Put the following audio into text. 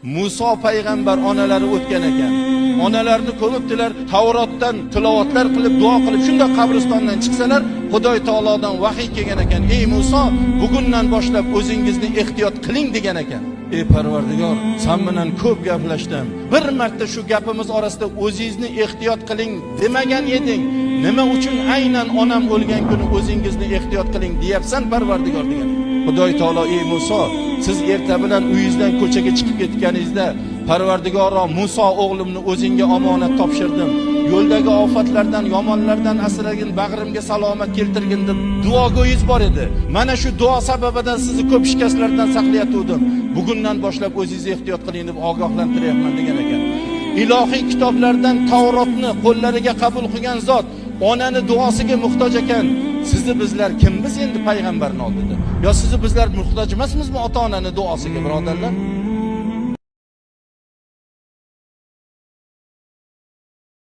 Muso payg'ambar onalari o'tgan ekan. Onalarni ko'mibdilar, Tavrotdan tilovatlar qilib, duo qilib, shunda qabristondan chiqsalar, Xudoy taolodan vahiy kelgan ekan. Ey Muso, bugundan boshlab o'zingizni ehtiyot qiling degan ekan. Ey Parvardigor, sen bilan ko'p gaplashdim. Bir marta shu gapimiz orasida o'zingizni ehtiyot qiling demagan eding. Nima uchun aynan onam o'lgan kuni o'zingizni ehtiyot qiling deyapsan Parvardigor degan. Xudoy taolo ey Muso, siz erta bilan uyingizdan ko'chaga chiqib ketganingizda Parvardigoro Muso o'g'limni o'zingga omonat topshirdim. Yo'ldagi ofatlardan, yomonlardan asragin, bag'rimga salomat keltirgin deb duogo'yingiz bor edi. Mana shu duo sababidan sizni ko'p shikastlardan saqlayatdim. Bugundan boshlab o'zingizni ehtiyot qiling deb ogohlantiryapman degan ekan. Ilohiy kitoblardan Tavrotni qo'llariga qabul qilgan zot onani duosiga muhtoj ekan. Sizni bizlar kimmiz endi payg'ambarning oldida? Yo sizni bizlar muhtoj emasmizmi ota-onani duosiga, birodarlar?